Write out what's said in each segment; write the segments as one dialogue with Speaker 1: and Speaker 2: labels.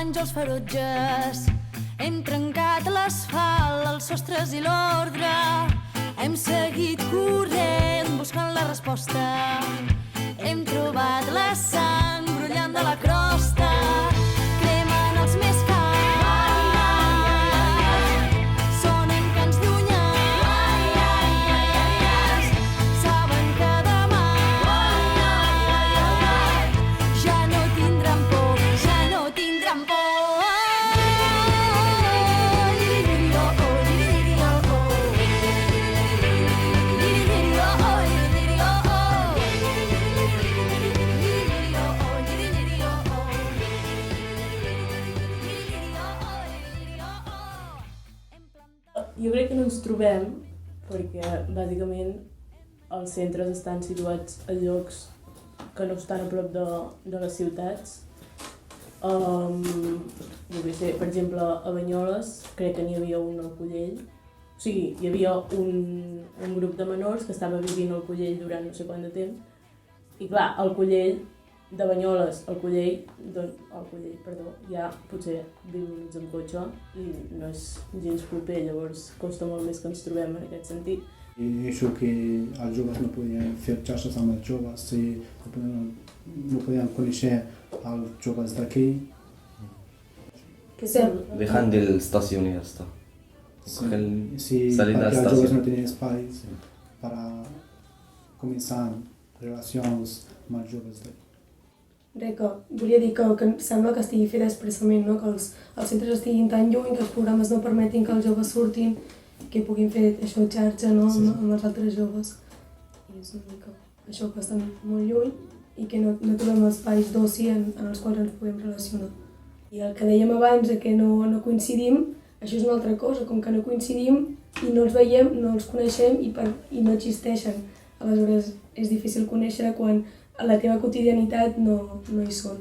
Speaker 1: àngels ferotges. Hem trencat l'asfalt, els sostres i l'ordre. Hem seguit corrent, buscant la resposta. Hem trobat la sang brollant de la crosta. Cremen els més cars. Sonen cants llunyans. Saben que demà ja no tindran por, ja no tindran por.
Speaker 2: Jo crec que no ens trobem perquè, bàsicament, els centres estan situats a llocs que no estan a prop de les ciutats. Jo què sé, per exemple, a Banyoles crec que n'hi havia un al Collell. O sigui, hi havia un grup de menors que estava vivint al Collell durant no sé quant de temps. I clar, al Collell, de Banyoles al Collell, hi ha potser 20 minuts amb cotxe i no és gens proper, llavors costa molt més que ens trobem en aquest sentit.
Speaker 3: I això que els joves no podien fer xarxes amb els joves, no podien conèixer els joves d'aquí.
Speaker 4: Dejan del estación y ya está.
Speaker 3: Sí,
Speaker 4: Salir de la
Speaker 3: perquè els joves
Speaker 4: estació.
Speaker 3: no tenien espai per començar relacions amb els joves d'aquí.
Speaker 5: Volia dir que sembla que estigui fet expressament, no? Que els centres estiguin tan lluny, que els programes no permetin que els joves surtin, que puguin fer això xarxa, no? Amb els altres joves. I és una mica això, que estan molt lluny i que no trobem espais d'oci en els quals ens podem relacionar. I el que dèiem abans, que no coincidim, això és una altra cosa, com que no coincidim i no els veiem, no els coneixem i no existeixen. Aleshores és difícil conèixer quan a la teva quotidianitat no hi són.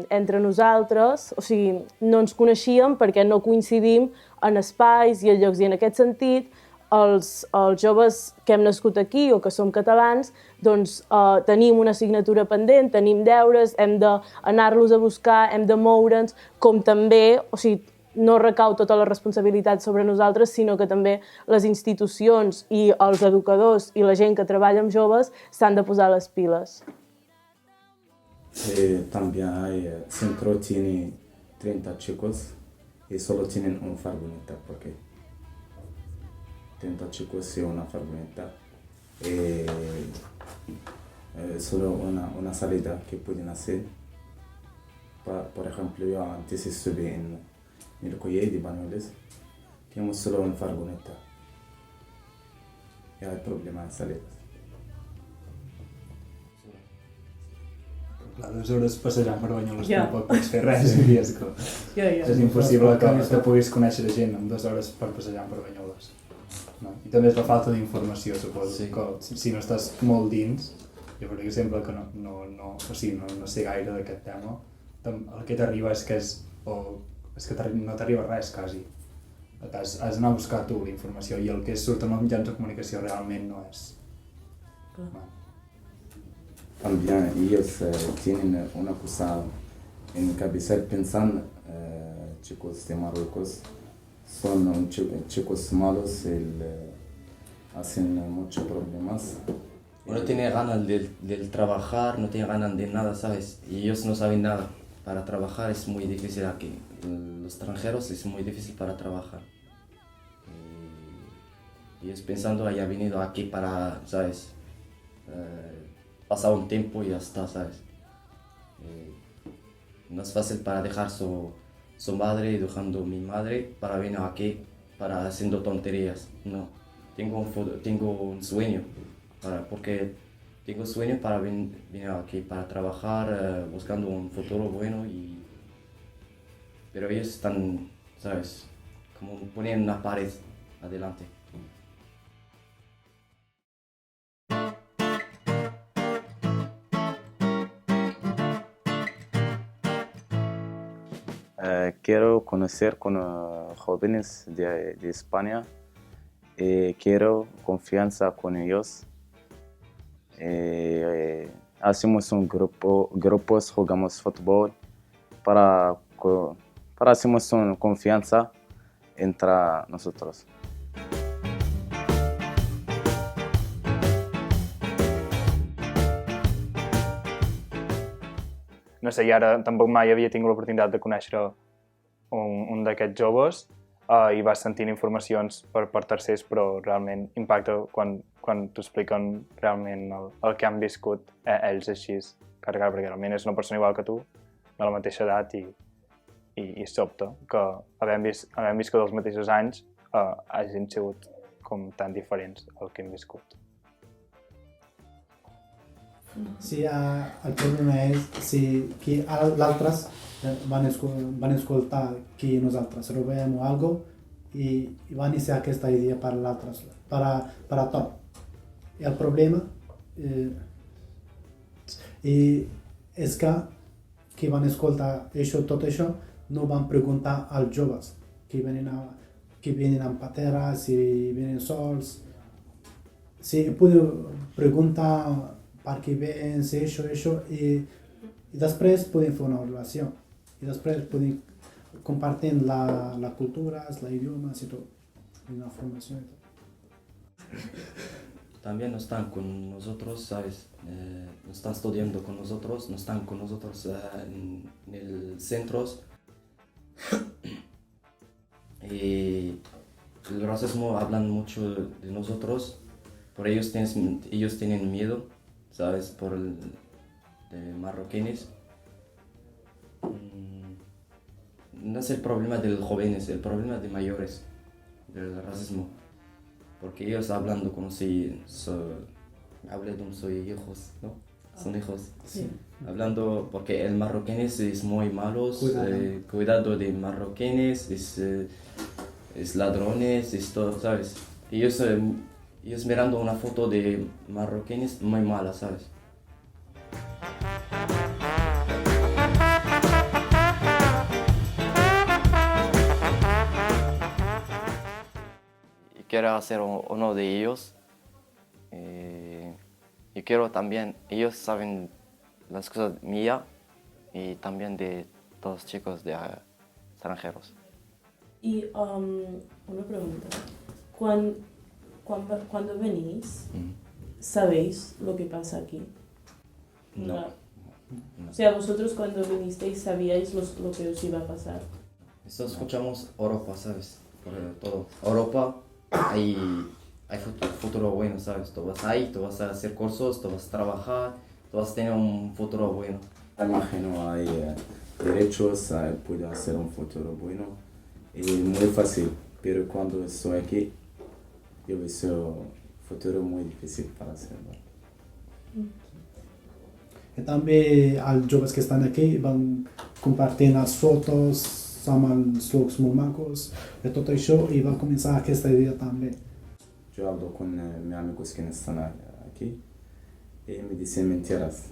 Speaker 2: Entre nosaltres, o sigui, no ens coneixíem perquè no coincidim en espais i en llocs. I en aquest sentit, els joves que hem nascut aquí o que som catalans, doncs tenim una assignatura pendent, tenim deures, hem d'anar-los a buscar, hem de moure'ns, com també, o sigui, no recau tota la responsabilitat sobre nosaltres, sinó que també les institucions i els educadors i la gent que treballa amb joves s'han de posar les piles.
Speaker 6: También hay centro tiene 30 chicos y solo tienen una furgoneta porque 30 chicos y una furgoneta. Solo una salida que pueden hacer. Por ejemplo, yo antes estuve en el Collell de Banyoles, tenemos solo una furgoneta y hay problemas de salidas.
Speaker 3: Clar, 2 hores passejant per Banyoles
Speaker 2: Ja.
Speaker 3: tampoc pots fer res, diries que és impossible que puguis conèixer gent en 2 hores per passejant per Banyoles. No? I també és la falta d'informació, suposo,
Speaker 4: Sí.
Speaker 3: que si no estàs molt dins, jo per exemple que no sé gaire d'aquest tema, el que t'arriba és que no t'arriba res, quasi. Has d'anar a buscar tu la informació i el que surt en els mitjans de comunicació realment no és.
Speaker 6: También ellos tienen una cosa en cabeza, piensan, chicos de Marruecos, son chicos malos, hacen muchos problemas.
Speaker 4: No tiene ganas de trabajar, no tiene ganas de nada, ¿sabes? Y ellos no saben nada. Para trabajar es muy difícil aquí. Los extranjeros es muy difícil para trabajar. Y ellos pensando haya venido aquí para, ¿sabes? Pasar un tiempo y ya está, ¿sabes? No es fácil para dejar su madre, dejando mi madre, para venir aquí, para haciendo tonterías. No, tengo un sueño, porque tengo sueño para venir aquí, para trabajar, buscando un futuro bueno, pero ellos están, ¿sabes? Como ponen una pared adelante.
Speaker 6: Quiero conocer con jóvenes de España, quiero confianza con ellos hacemos un grupos, jugamos fútbol para hacemos una confianza entre nosotros.
Speaker 3: No sé, i ara tampoc mai havia tingut l'oportunitat de conèixer un d'aquests joves i vas sentint informacions per tercers, però realment impacta quan t'ho expliquen realment el que han viscut ells així, cara a cara, perquè realment és una persona igual que tu, de la mateixa edat i sobta que havent viscut els mateixos anys hagin sigut com tan diferents el que hem viscut.
Speaker 7: Sí, el problema és que l'altres van escoltar que nosaltres robem o algo i van iniciar aquesta idea per l'altres, per a tot. I el problema és que van escoltar tot això no van preguntar als joves que venen amb pateres, si venen sols. Si poden preguntar per què ven, si això, i després podem fer una relació. I després podem compartir la cultura, els idiomes i tot, y la formación y todo.
Speaker 4: También no están con nosotros, ¿sabes? No están estudiando con nosotros, no están con nosotros en el centro. Y el racismo hablan mucho de nosotros, por ellos tienen miedo, ¿sabes? De marroquíes. No es el problema de los jóvenes, el problema de mayores, del racismo. Porque ellos hablando como si hablan soy hijos, ¿no? Son hijos.
Speaker 2: Sí.
Speaker 4: Hablando porque el marroquíes es muy malos, cuidado de marroquíes, es ladrones, es todo, ¿sabes? Ellos mirando una foto de marroquíes muy mala, ¿sabes? Quiero hacer uno de ellos y quiero también, ellos saben las cosas mías y también de todos los chicos de extranjeros.
Speaker 2: Y una pregunta, cuando venís, ¿sabéis lo que pasa aquí?
Speaker 4: No.
Speaker 2: O sea, vosotros cuando vinisteis sabíais lo que os iba a pasar.
Speaker 4: Esto escuchamos Europa, ¿sabes? Por todo. Europa. Hay futuro bueno, ¿sabes? Tú vas ahí, tú vas a hacer cursos, tú vas a trabajar, tú vas a tener un futuro bueno.
Speaker 6: Imagino hay derechos, puedo hacer un futuro bueno y muy fácil, pero cuando estoy aquí, yo veo un futuro muy difícil para hacerlo.
Speaker 7: I també els joves que estan aquí van compartint les fotos amb els looks molt macos i tot això i va començar aquesta idea també.
Speaker 6: Yo hablo con mis amigos que están aquí y me dicen mentiras.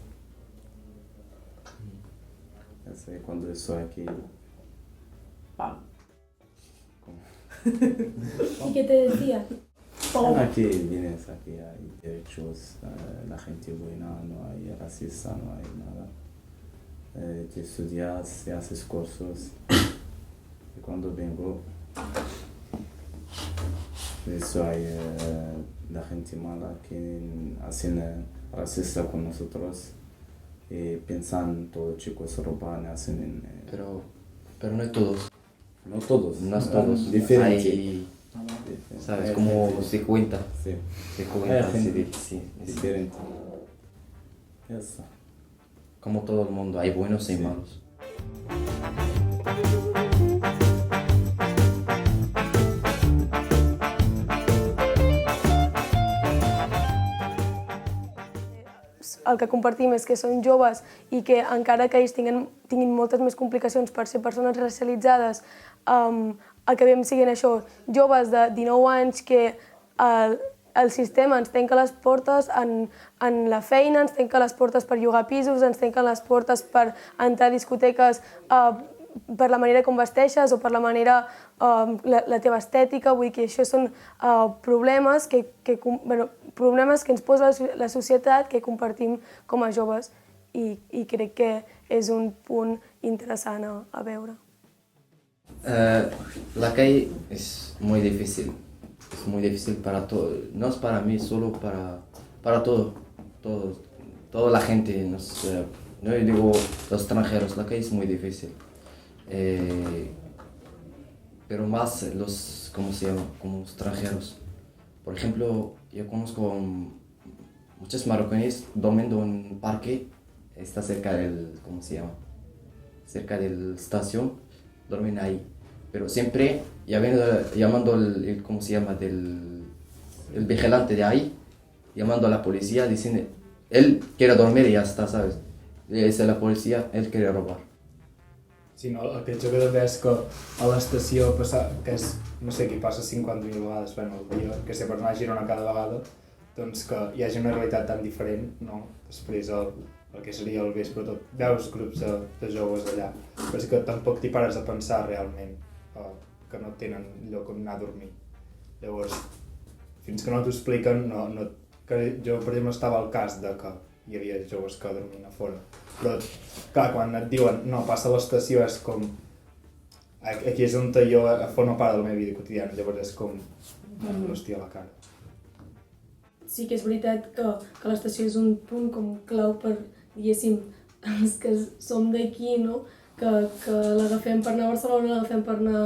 Speaker 6: Así cuando estoy aquí.
Speaker 2: Pam.
Speaker 5: ¿Y qué te decía?
Speaker 6: Aquí vienes, aquí hay derechos, la gente buena, no hay racista, no hay nada. Te estudias, haces cursos. Y cuando vengo, eso hay la gente mala que hacen racista con nosotros y piensan todos chicos roban, hacen...
Speaker 4: Pero no es todos.
Speaker 6: No todos.
Speaker 4: No es todos.
Speaker 6: Diferente.
Speaker 4: Hay, ¿sabes? Como 50.
Speaker 6: Sí.
Speaker 4: 50,
Speaker 6: gente
Speaker 4: sí.
Speaker 6: diferente. Ya está.
Speaker 4: Como todo el mundo, hay buenos y malos.
Speaker 5: El que compartim és que són joves i que encara que ells tinguin moltes més complicacions per ser persones racialitzades, acabem sent això, joves de 19 anys que el sistema ens tanca les portes en la feina, ens tanca les portes per llogar pisos, ens tanca les portes per entrar a discoteques per la manera com vesteixes o per la manera, la teva estètica, vull dir que això són problemes que problemes que ens posa la societat que compartim com a joves i crec que és un punt interessant a veure.
Speaker 4: La calle es muy difícil. Es muy difícil para todo. No es para mí, solo para toda la gente. No digo los extranjeros, la calle es muy difícil. Pero más los, ¿cómo se llama? Como extranjeros. Por ejemplo, yo conozco muchos marroquíes durmiendo en un parque, está cerca del, ¿cómo se llama? Cerca de la estación, duermen ahí. Pero siempre llamando ¿cómo se llama? El vigilante de ahí, llamando a la policía, diciendo, él quiere dormir y ya está, ¿sabes? Le dice a la policía, él quiere robar.
Speaker 3: Sí, no, el que jo també és que a l'estació, que és, no sé, qui passa 50.000 vegades fent el dia, que sé per anar a Girona cada vegada, doncs que hi hagi una realitat tan diferent, no? Després el que seria el vespre tot, veus grups de joves allà, però és que tampoc t'hi pares a pensar realment que no tenen lloc on anar a dormir. Llavors, fins que no t'ho expliquen, que jo per exemple estava al cas de que hi havia joves que dormien a fora, però clar, quan et diuen no, passa a l'estació és com aquí és on jo formo part de la meva vida quotidiana, llavors és com l'hòstia a la cara.
Speaker 5: Sí que és veritat que l'estació és un punt com clau per, diguéssim, els que som d'aquí, no? Que l'agafem per anar a Barcelona, l'agafem per anar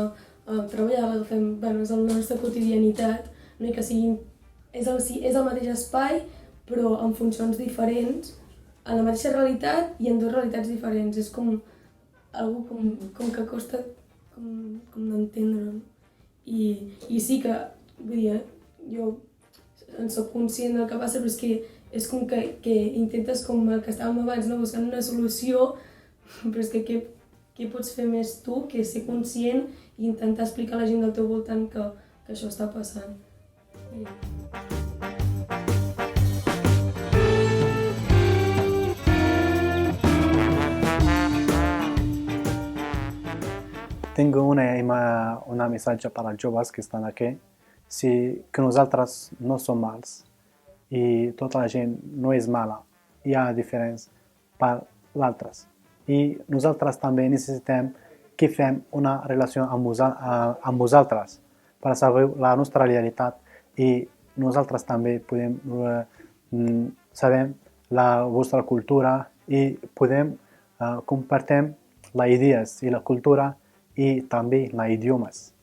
Speaker 5: a treballar, l'agafem, bueno, és la nostra quotidianitat, no? I que és el mateix espai, però amb funcions diferents, a la mateixa realitat i en dues realitats diferents. És com algo com que costa com d'entendre. I sí que, vull dir, jo en soc conscient del que passa, però és que és com que intentes, com el que estàvem abans, no? Buscant una solució, però és que què pots fer més tu que ser conscient i intentar explicar a la gent del teu voltant que això està passant.
Speaker 7: Tengo una missatge per als joves que estan aquí, que nosaltres no som mals i tota la gent no és mala, hi ha diferents per l'altres. I nosaltres també necessitem que fem una relació amb vosaltres per saber la nostra realitat i nosaltres també podem saber la vostra cultura i podem compartir les idees i la cultura i també els idiomes.